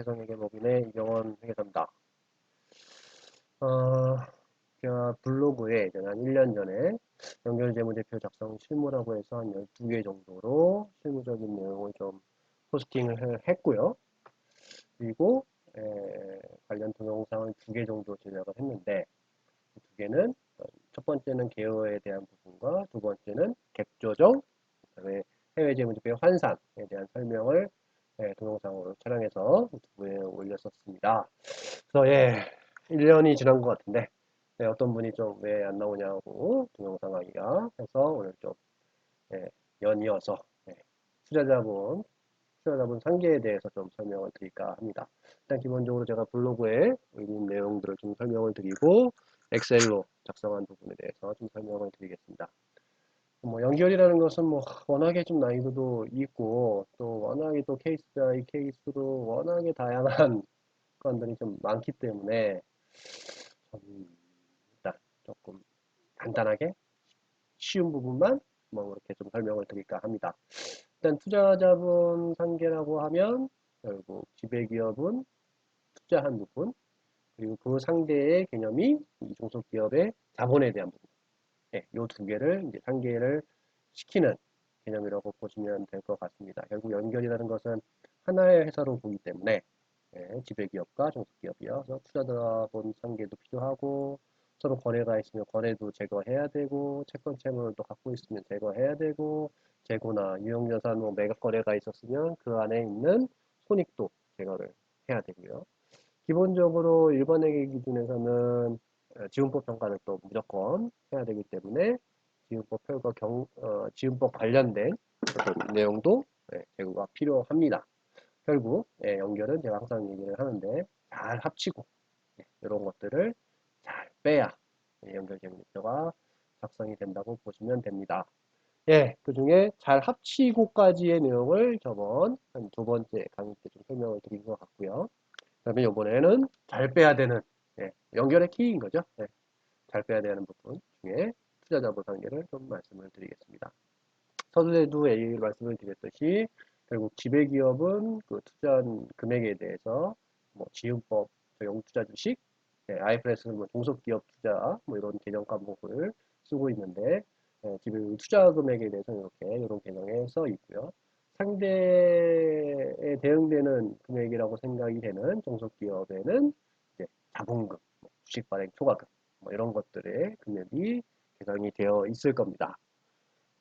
태성회계법인의 이병헌 회계사입니다. 어, 제가 블로그에 제가 한 1년 전에 연결재무제표 작성 실무라고 해서 한 12개 정도로 실무적인 내용을 좀 포스팅을 했고요. 그리고 관련 동영상을 2개 정도 제작을 했는데, 그 2개는 첫 번째는 개요에 대한 부분과 두 번째는 갭 조정, 그다음에 해외 재무제표 환산에 대한 설명을 동영상으로 촬영해서 유튜브에 올렸었습니다. 그래서 1년이 지난 것 같은데 어떤 분이 좀 왜 안 나오냐고 동영상 하기가 해서 오늘 좀 연이어서 투자자분 상계에 대해서 좀 설명을 드릴까 합니다. 일단 기본적으로 제가 블로그에 올린 내용들을 좀 설명을 드리고 엑셀로 작성한 부분에 대해서 좀 설명을 드리겠습니다. 뭐 연결이라는 것은 뭐 워낙에 좀 난이도도 있고 또 워낙에 또 케이스 바이 케이스로 워낙에 다양한 건들이 좀 많기 때문에 일단 조금 간단하게 쉬운 부분만 뭐 이렇게 좀 설명을 드릴까 합니다. 일단 투자자분 상계라고 하면 결국 지배기업은 투자한 부분 그리고 그 상대의 개념이 이 종속기업의 자본에 대한 부분 이 두 개를 이제 상계를 시키는 개념이라고 보시면 될 것 같습니다. 결국 연결이라는 것은 하나의 회사로 보기 때문에 지배기업과 종속기업이요. 그래서 투자자본 상계도 필요하고 서로 거래가 있으면 거래도 제거해야 되고 채권 채무를 또 갖고 있으면 제거해야 되고 재고나 유형자산 뭐 매각 거래가 있었으면 그 안에 있는 손익도 제거를 해야 되고요. 기본적으로 일반회계 기준에서는 지분법 평가를 또 무조건 해야 되기 때문에 지분법 평가 지분법 관련된 어떤 내용도 제고가 필요합니다. 결국 연결은 제가 항상 얘기를 하는데 잘 합치고 이런 것들을 잘 빼야 연결재무제표가 작성이 된다고 보시면 됩니다. 그 중에 잘 합치고까지의 내용을 저번 한 두 번째 강의 때 좀 설명을 드린 것 같고요. 그다음에 이번에는 잘 빼야 되는 연결의 키인 거죠. 잘 빼야 되는 부분 중에 투자자본 관계를 좀 말씀을 드리겠습니다. 서두에도 말씀을 드렸듯이 결국 지배기업은 그 투자한 금액에 대해서 뭐 지분법, 적용투자 주식, IFRS는 뭐 종속기업 투자 뭐 이런 개정 과목을 쓰고 있는데 지금 투자 금액에 대해서 이런 개정에 써 있고요. 상대에 대응되는 금액이라고 생각이 되는 종속기업에는 이제 자본금, 뭐 주식 발행 초과금 뭐 이런 것들의 금액이 계산이 되어 있을 겁니다.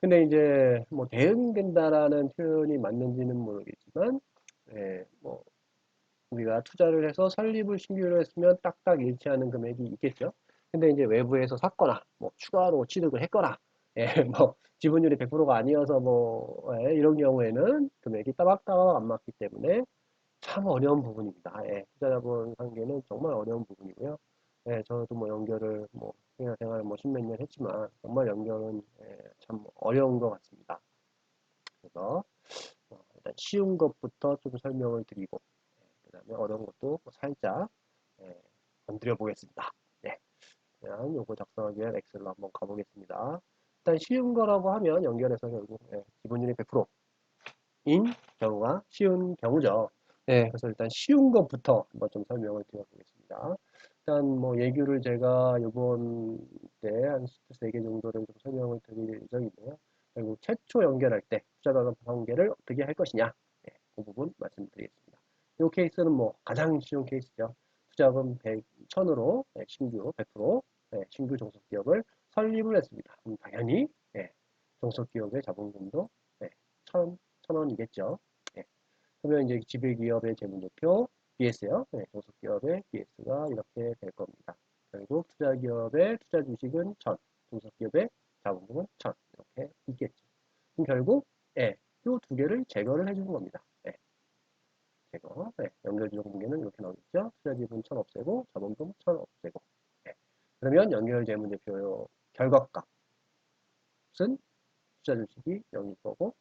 근데 이제 뭐 대응된다라는 표현이 맞는지는 모르겠지만, 뭐 우리가 투자를 해서 설립을 신규로 했으면 딱딱 일치하는 금액이 있겠죠. 근데 이제 외부에서 샀거나 뭐 추가로 취득을 했거나 뭐 지분율이 100%가 아니어서 뭐 이런 경우에는 금액이 따박따박 안 맞기 때문에 참 어려운 부분입니다. 투자자본 관계는 정말 어려운 부분이고요. 저도 뭐 연결을 뭐 회사 생활 뭐 십몇 년 했지만 정말 연결은 참 어려운 것 같습니다. 그래서 일단 쉬운 것부터 좀 설명을 드리고 그 다음에 어려운 것도 살짝 건드려 보겠습니다. 그냥 요거 작성하기 위한 엑셀로 한번 가보겠습니다. 일단 쉬운 거라고 하면 연결해서 결국 기본율이 100%인 경우가 쉬운 경우죠. 그래서 일단 쉬운 것부터 한번 좀 설명을 드려보겠습니다. 일단 뭐 예규를 제가 이번 때 한 3개 정도를 좀 설명을 드릴 예정인데요. 그리고 최초 연결할 때 투자자금 관계를 어떻게 할 것이냐 그 부분 말씀드리겠습니다. 이 케이스는 뭐 가장 쉬운 케이스죠. 투자금 100, 1000으로 신규 100% 신규 종속기업을 설립을 했습니다. 당연히 종속기업의 자본금도 1000원이겠죠. 그러면 이제 지배기업의 재무제표 BS요. 종속기업의 BS가 이렇게 될 겁니다. 결국 투자기업의 투자주식은 1000, 종속기업의 자본금은 1000 이렇게 있겠죠. 그럼 결국 이 두 개를 제거를 해주는 겁니다. 제거. 연결지정 공개는 이렇게 나오겠죠. 투자지분 1000 없애고 자본금 1000 없애고. 그러면 연결재무제표 결과값은 투자주식이 0일 거고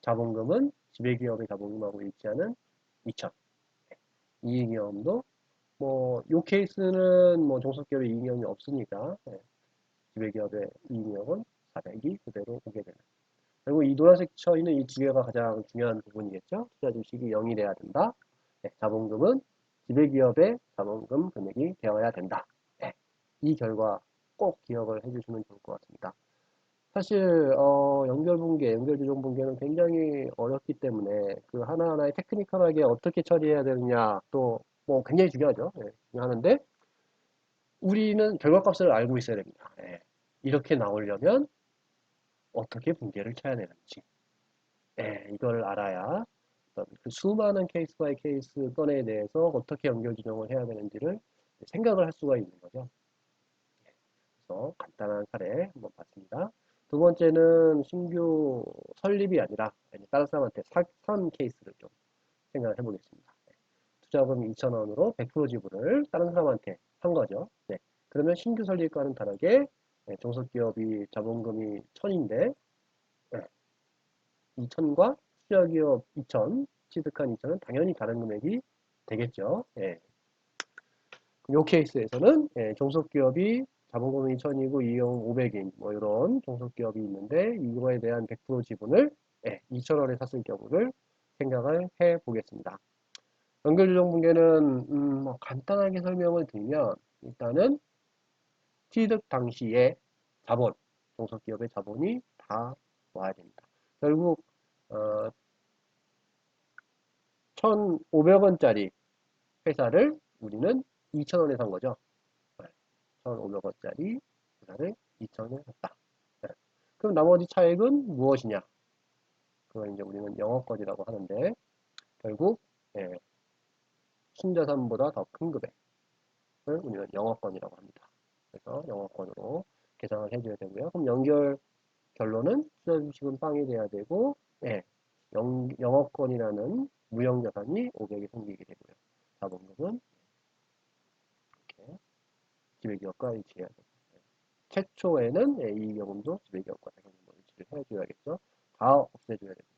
자본금은 지배기업의 자본금하고 일치하는 2000. 이익이익도 뭐 요 케이스는 뭐 종속기업의 이익이익이 없으니까 지배기업의 이익이익은 400이 그대로 오게 되는. 그리고 이 노란색 쳐 있는 이 두 개가 가장 중요한 부분이겠죠. 투자주식이 0이 돼야 된다. 자본금은 지배기업의 자본금 금액이 되어야 된다. 이 결과 꼭 기억을 해주시면 좋을 것 같습니다. 사실 연결분계, 연결조정분계는 굉장히 어렵기 때문에 그 하나하나의 테크니컬하게 어떻게 처리해야 되느냐 또 뭐 굉장히 중요하죠. 중요하는데 우리는 결과값을 알고 있어야 됩니다. 이렇게 나오려면 어떻게 분계를 쳐야 되는지 이걸 알아야 그 수많은 케이스 바이 케이스 건에 대해서 어떻게 연결조정을 해야 되는지를 생각을 할 수가 있는 거죠. 그래서 간단한 사례 한번 봤습니다. 두 번째는 신규 설립이 아니라 다른 사람한테 산 케이스를 좀 생각을 해보겠습니다. 투자금 2,000원으로 100% 지분을 다른 사람한테 산 거죠. 그러면 신규 설립과는 다르게 종속기업이 자본금이 1,000인데 2,000과 투자기업 2,000, 취득한 2,000은 당연히 다른 금액이 되겠죠. 이 케이스에서는 종속기업이 자본금이 1,000이고 이용 500인 뭐 이런 종속기업이 있는데 이거에 대한 100% 지분을 2,000원에 샀을 경우를 생각을 해 보겠습니다. 연결조정분계는 뭐 간단하게 설명을 드리면 일단은 취득 당시에 자본, 종속기업의 자본이 다 와야 됩니다. 결국 1,500원짜리 회사를 우리는 2,000원에 산 거죠. 1,500원짜리 회사를 2,000원에 샀다. 그럼 나머지 차액은 무엇이냐? 그걸 이제 우리는 영업권이라고 하는데 결국 순자산보다 더 큰 금액을 우리는 영업권이라고 합니다. 그래서 영업권으로 계산을 해줘야 되고요. 그럼 연결 결론은 투자 주식은 빵이 돼야 되고 영업권이라는 무형자산이 500이 생기게 되고요. 자본금은 이렇게 지배기업과 일치해야 되고 최초에는 이익요금도 지배기업과 자본금으로 일치를 해줘야겠죠. 다 없애줘야 됩니다.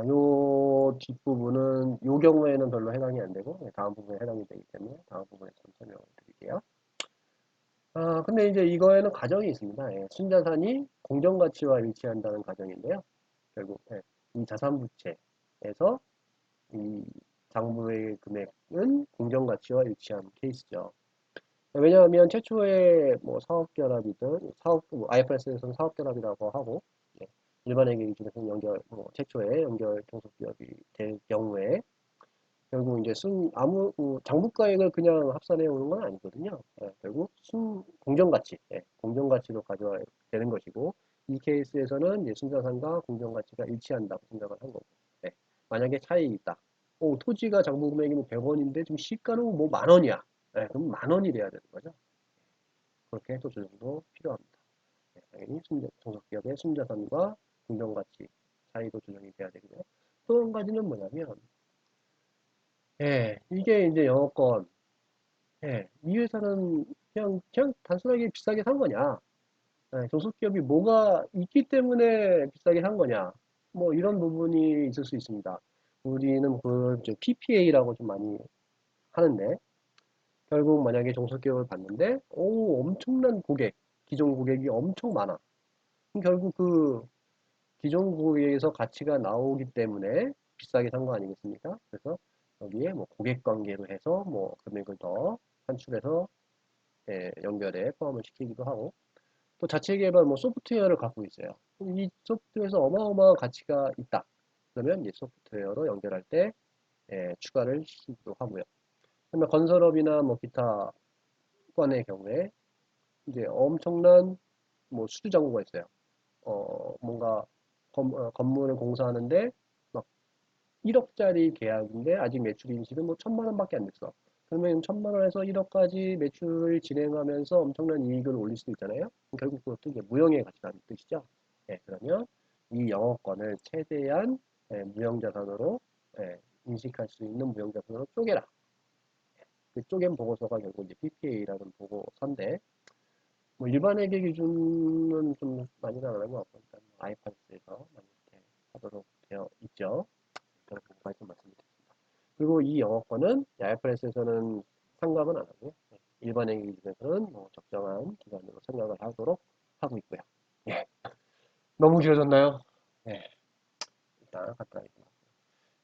요 뒷부분은 요 경우에는 별로 해당이 안 되고 다음 부분에 해당이 되기 때문에 다음 부분에서 좀 설명을 드릴게요. 근데 이제 이거에는 가정이 있습니다. 순자산이 공정가치와 일치한다는 가정인데요. 결국 이 자산부채에서 이 장부의 금액은 공정가치와 일치한 케이스죠. 왜냐하면 최초에 뭐 사업결합이든 IFRS에서는 사업결합이라고 하고 일반회계 기준에서는 최초에 연결 종속기업이 될 경우에 결국 이제 장부가액을 그냥 합산해 오는 건 아니거든요. 결국 공정가치, 공정가치로 가져와야 되는 것이고 이 케이스에서는 이제 순자산과 공정가치가 일치한다고 생각을 한 거고 만약에 차이가 있다. 토지가 장부 금액이 뭐 100원인데 지금 시가는 뭐 10,000원이야. 그럼 10,000원이 돼야 되는 거죠. 그렇게 해서 조정도 필요합니다. 당연히 종속기업의 순자산과 공정가치 차이도 조정이 돼야 되고요. 또 한 가지는 뭐냐면 이게 이제 영어권. 이 회사는 그냥 단순하게 비싸게 산 거냐. 종속기업이 뭐가 있기 때문에 비싸게 산 거냐. 뭐 이런 부분이 있을 수 있습니다. 우리는 그걸 PPA라고 좀 많이 하는데, 결국 만약에 종속기업을 봤는데, 엄청난 고객, 기존 고객이 엄청 많아. 그럼 결국 그 기존 고객에서 가치가 나오기 때문에 비싸게 산 거 아니겠습니까? 그래서 여기에 뭐 고객 관계로 해서 뭐 금액을 더 산출해서 연결에 포함을 시키기도 하고 또 자체 개발 뭐 소프트웨어를 갖고 있어요. 이 소프트웨어에서 어마어마한 가치가 있다. 그러면 이 소프트웨어로 연결할 때 추가를 시키기도 하고요. 그러면 건설업이나 뭐 기타 관의 경우에 이제 엄청난 뭐 수주 잔고가 있어요. 뭔가 건물을 공사하는데 막 1억짜리 계약인데 아직 매출 인식은 뭐 1,000만 원밖에 안 됐어. 그러면 1,000만 원에서 1억까지 매출을 진행하면서 엄청난 이익을 올릴 수도 있잖아요. 결국 그것도 이제 무형의 가치라는 뜻이죠. 그러면 이 영업권을 최대한 무형자산으로 인식할 수 있는 무형자산으로 쪼개라. 그 쪼갠 보고서가 결국 이제 PPA라는 보고서인데 뭐 일반 회계 기준은 좀 많이 나가는 것 같고 일단 아이판스에서 많이 이렇게 하도록 되어 있죠. 그런 부분까지 말씀드리겠습니다. 그리고 이 영어권은 IFRS에서는 상감은 안 하고요. 일반 회계 기준에서는 뭐 적정한 기간으로 생각을 하도록 하고 있고요. 예. 너무 길어졌나요? 예. 일단 간단하게.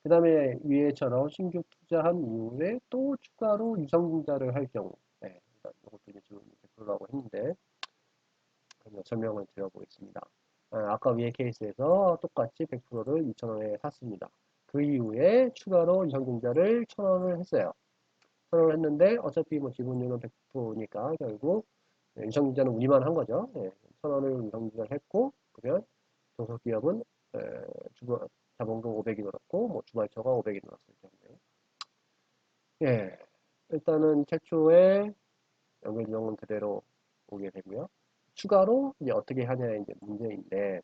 그 다음에 위에처럼 신규 투자한 이후에 또 추가로 유상증자를 할 경우, 네, 이것도 이제 지금 100%라고 했는데, 설명을 드려보겠습니다. 아까 위의 케이스에서 똑같이 100%를 2,000원에 샀습니다. 그 이후에 추가로 유상증자를 1,000원을 했어요. 1,000원을 했는데 어차피 뭐 지분율은 100%니까 결국 유상증자는 운이만 한 거죠. 1,000원을 유상증자를 했고 그러면 종속기업은 자본금 500이 늘었고 뭐 주말처가 500이 늘었을 경우에 예, 일단은 최초의 연결비용은 그대로 오게 되고요. 추가로 이제 어떻게 하냐의 이제 문제인데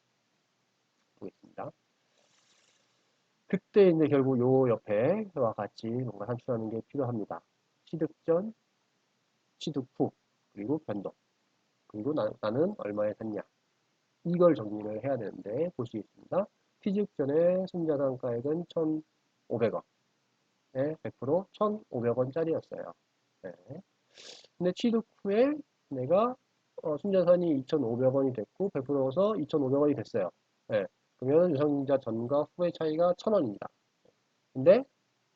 보겠습니다. 그때 이제 결국 요 옆에와 같이 뭔가 산출하는 게 필요합니다. 취득 전, 취득 후, 그리고 변동. 그리고 나는 얼마에 샀냐. 이걸 정리를 해야 되는데 보시겠습니다. 취득 전에 순자산가액은 1,500원. 네, 100% 1,500원짜리였어요. 네. 근데 취득 후에 내가 순자산이 2,500원이 됐고 100%서 2,500원이 됐어요. 네. 그러면 유상증자 전과 후의 차이가 1,000원입니다. 근데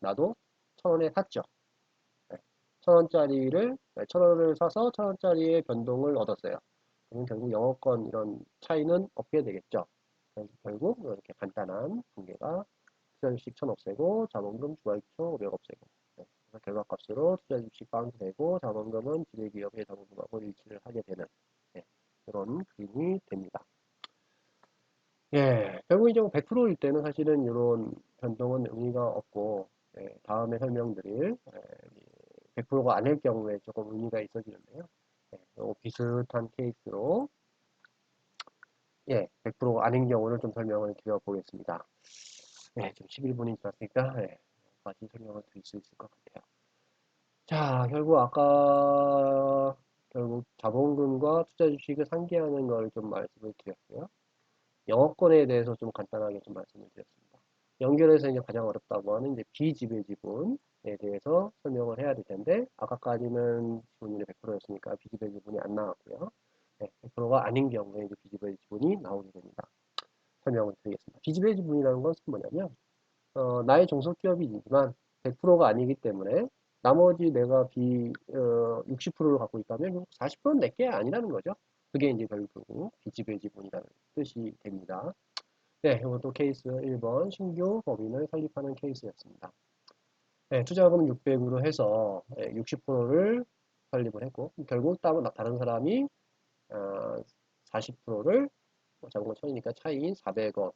나도 1,000원에 샀죠. 네. 1,000원짜리를 1,000원을 사서 1,000원짜리의 변동을 얻었어요. 그럼 결국 영업권 이런 차이는 없게 되겠죠. 결국 이렇게 간단한 분계가 투자주식 1,000 없애고 자본금 주가익초 500 없애고 네. 그래서 결과값으로 투자주식 바운스 되고 자본금은 지배기업의 자본금하고 일치를 하게 되는 네. 그런 그림이 됩니다. 예, 결국 이제 100%일 때는 사실은 이런 변동은 의미가 없고 예, 다음에 설명드릴 100%가 아닐 경우에 조금 의미가 있어지는데요. 예, 비슷한 케이스로 예, 100%가 아닌 경우를 좀 설명을 드려보겠습니다. 예, 지금 11분이 지났으니까 예, 다시 설명을 드릴 수 있을 것 같아요. 자, 결국 아까 결국 자본금과 투자 주식을 상기하는 걸 좀 말씀을 드렸고요. 영업권에 대해서 좀 간단하게 좀 말씀을 드렸습니다. 연결해서 이제 가장 어렵다고 하는 이제 비지배 지분에 대해서 설명을 해야 될 텐데, 아까까지는 지분율이 100%였으니까 비지배 지분이 안 나왔고요. 네, 100%가 아닌 경우에 이제 비지배 지분이 나오게 됩니다. 설명을 드리겠습니다. 비지배 지분이라는 것은 뭐냐면, 나의 종속기업이지만 100%가 아니기 때문에 나머지 내가 60%를 갖고 있다면 40%는 내게 아니라는 거죠. 그게 이제 결국 비지배 지분이라는 뜻이 됩니다. 네, 이것도 케이스 1번 신규 법인을 설립하는 케이스였습니다. 네, 투자금은 600으로 해서 60%를 설립을 했고 결국 다른 사람이 40%를 자본금 1,000이니까 차이인 400원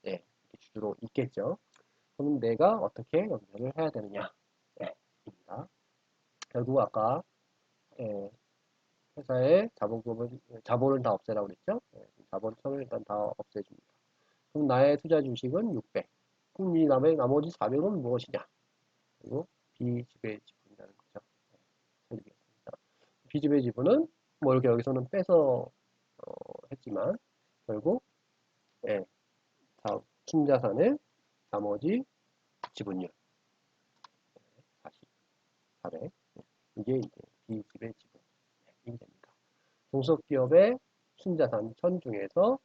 네, 주주로 있겠죠. 그럼 내가 어떻게 연결을 해야 되느냐 네, 입니다. 결국 아까 예, 회사의 자본을 다 없애라고 그랬죠. 예, 자본 1,000을 일단 다 없애줍니다. 그럼 나의 투자 주식은 600. 그럼 이 나머지 400은 무엇이냐? 그리고 비지배 지분이라는 거죠. 네, 설명드리겠습니다. 비지배 지분은 뭐 이렇게 여기서는 빼서 했지만 결국 예, 다 순자산의 나머지 지분율 40, 400 이게 이제 비지배 지분이 됩니다. 종속기업의 순자산 1,000 중에서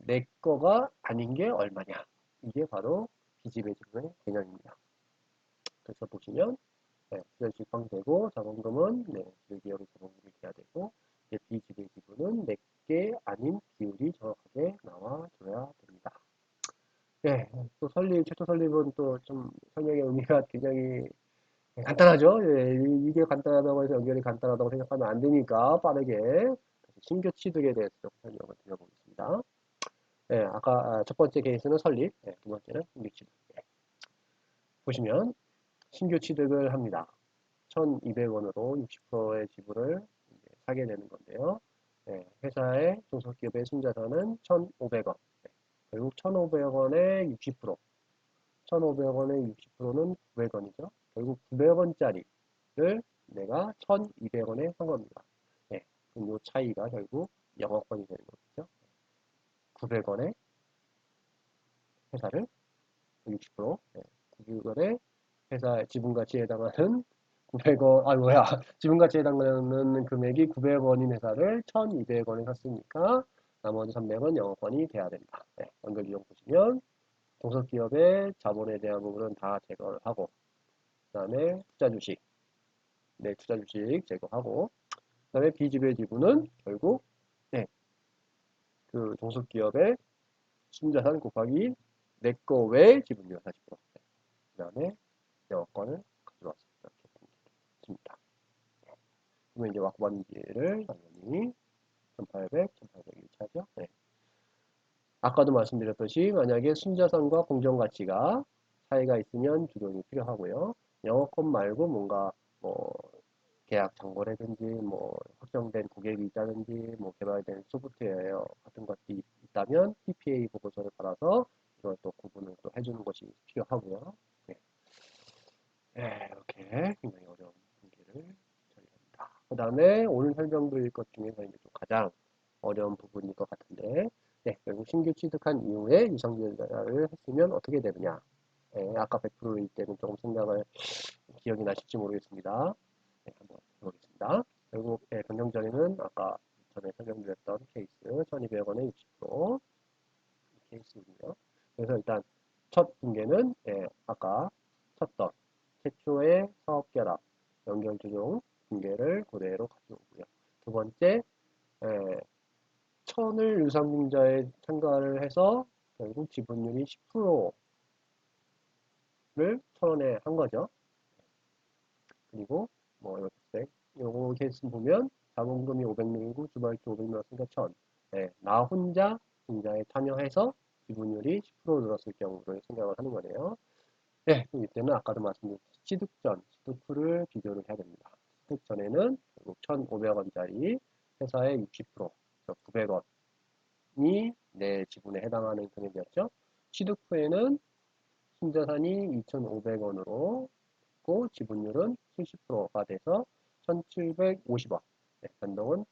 내 거가 아닌 게 얼마냐? 이게 바로 비지배 지분의 개념입니다. 그래서 보시면 네, 투자주식 방되고 자본금은 네, 기업의 자본금이 돼야 되고 비지배 지분은 내게 아닌 비율이 정확하게 나와줘야 됩니다. 네, 또 최초 설립은 또 좀 설명의 의미가 굉장히 간단하죠. 예, 이게 간단하다고 해서 연결이 간단하다고 생각하면 안 되니까 빠르게 신규 취득에 대해서 좀 설명을 드려보겠습니다. 네, 아까 첫 번째 케이스는 설립, 네, 두 번째는 신규 취득. 네. 보시면 신규 취득을 합니다. 1,200원으로 60%의 지분을 사게 되는 건데요. 네, 회사의 종속기업의 순자산은 1,500원. 네, 결국 1,500원의 60%. 1,500원의 60%는 900원이죠. 결국 900원짜리를 내가 1,200원에 산 겁니다. 네, 그럼 이 차이가 결국 영업권이 되는 거겠죠. 900원의 회사를 60%, 네, 900원의 회사 지분가치에 해당하는 900원, 뭐야. 지분가치에 해당하는 금액이 900원인 회사를 1,200원에 샀으니까 나머지 300원 영업권이 돼야 된다. 네, 연결 비용 보시면 종속기업의 자본에 대한 부분은 다 제거를 하고, 그 다음에 투자 주식, 네, 투자 주식 제거하고, 그 다음에 비지배 지분은 결국, 네, 그 종속기업의 순자산 곱하기 내 거 외 지분율 40%. 그 다음에 영업권을 가져왔습니다. 이렇게 됩니다. 그러면 이제 wak반지를 당연히 1800, 1800이 차죠. 네. 아까도 말씀드렸듯이 만약에 순자산과 공정가치가 차이가 있으면 주동이 필요하고요. 영업권 말고 뭔가 뭐 계약 장거래든지 뭐 확정된 고객이 있다든지 뭐 개발된 소프트웨어 같은 것들이 있다면 PPA 보고서를 받아서 이걸 또 구분을 또 해주는 것이 필요하고요. 네. 네, 이렇게 굉장히 어려운 문제를 처리합니다. 그 다음에 오늘 설명드릴 것 중에서 이제 좀 가장 어려운 부분일 것 같은데, 네, 결국 신규 취득한 이후에 유상증자를 했으면 어떻게 되느냐. 네, 아까 100%일 때는 조금 생각을 기억이 나실지 모르겠습니다. 네, 한번 해보겠습니다. 결국 네, 변경전에는 아까 전에 설명드렸던 케이스 1200원에 60% 케이스군요. 그래서 일단 첫 붕괴는 아까 쳤던 최초의 사업결합 연결조정 붕괴를 그대로 가져오고요. 두 번째 천을 유상증자에 참가를 해서 결국 지분율이 10%를 천원에 한 거죠. 그리고 뭐 이렇게 요거 케이스 보면 자본금이 500명이고 주발주 500명이었으니까 1000. 나 혼자 증자에 참여해서 지분율이 10% 늘었을 경우를 생각을 하는 거네요. 네, 이때는 아까도 말씀드렸듯이 취득전, 취득 후를 비교를 해야 됩니다. 취득 전에는 결국 1,500원짜리 회사의 60%, 900원이 내 지분에 해당하는 금액이었죠. 취득 후에는 순자산이 2,500원으로 있고 지분율은 70%가 돼서 1,750원. 네, 변동은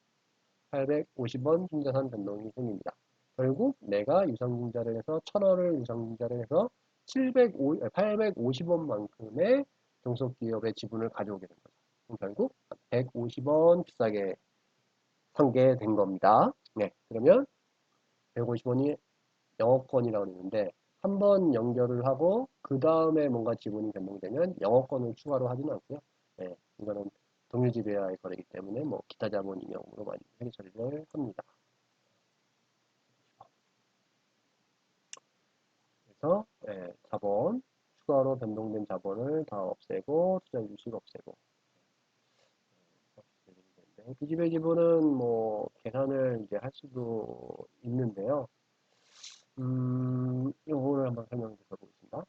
850원 순자산 변동이 생깁니다. 결국 내가 유상증자를 해서 1,000원을 유상증자를 해서 850원만큼의 종속기업의 지분을 가져오게 된 거죠. 그럼 결국 150원 비싸게 산 게 된 겁니다. 네, 그러면 150원이 영업권이라고 그러는데 한 번 연결을 하고 그 다음에 뭔가 지분이 변동되면 영업권을 추가로 하지는 않고요. 네, 이거는 동일지배와의 거래이기 때문에 뭐 기타 자본 이용으로 많이 회계 처리를 합니다. 그래서 자본 추가로 변동된 자본을 다 없애고 투자 주식 없애고 비지배 지분은 뭐 계산을 이제 할 수도 있는데요. 요거를 한번 설명해 보겠습니다.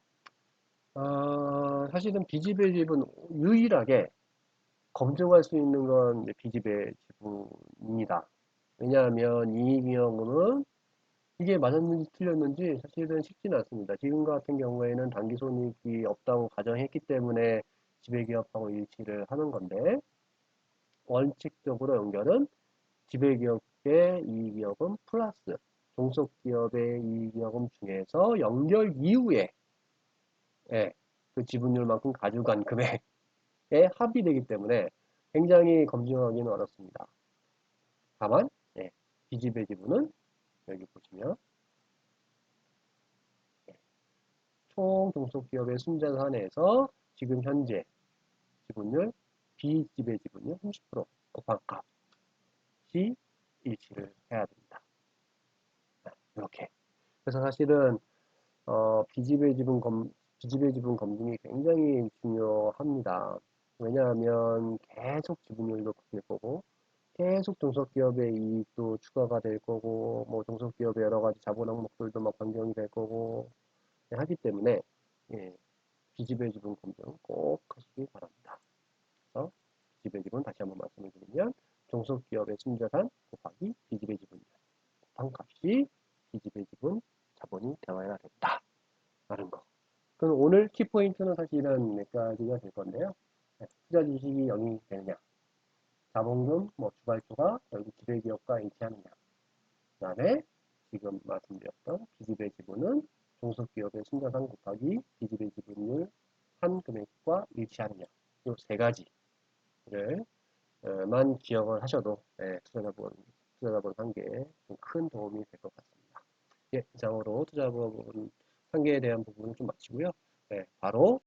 사실은 비지배 지분 유일하게 검증할 수 있는 건 비지배 지분입니다. 왜냐하면 이익이익은 이게 맞았는지 틀렸는지 사실은 쉽지는 않습니다. 지금 같은 경우에는 당기손익이 없다고 가정했기 때문에 지배기업하고 일치를 하는 건데 원칙적으로 연결은 지배기업의 이익이익은 플러스 종속기업의 이익이익 중에서 연결 이후에 그 지분율만큼 가져간 금액에 합의되기 때문에 굉장히 검증하기는 어렵습니다. 다만 비지배 지분은 여기 보시면 총 종속기업의 순자산에서 지금 현재 지분율 비지배 지분율 30% 곱한 값이 일치를 해야 됩니다. 이렇게. 그래서 사실은 비지배 지분 검증이 굉장히 중요합니다. 왜냐하면 계속 지분율도 바뀔 거고 계속 종속기업의 이익도 추가가 될 거고 뭐 종속기업의 여러 가지 자본 항목들도 막 변경이 될 거고 하기 때문에 비지배 지분 검증 꼭 하시기 바랍니다. 그래서 비지배 지분 다시 한번 말씀을 드리면 종속기업의 순자산 곱하기 비지배 지분율 곱한 값이 비지배 지분 자본이 되어야 된다. 라는 거. 그럼 오늘 키포인트는 사실은 몇 가지가 될 건데요. 투자 주식이 영향이 되느냐. 자본금, 뭐 주발주가 결국 지배기업과 일치하느냐. 그 다음에 지금 말씀드렸던 비지배 지분은 종속기업의 순자산 곱하기 비지배 지분율 한 금액과 일치하느냐. 이 세 가지를 만 기억을 하셔도 투자자본 한계에 좀 큰 도움이 될 것 같습니다. 이상으로 투자자본 한계에 대한 부분을 좀 마치고요. 네, 바로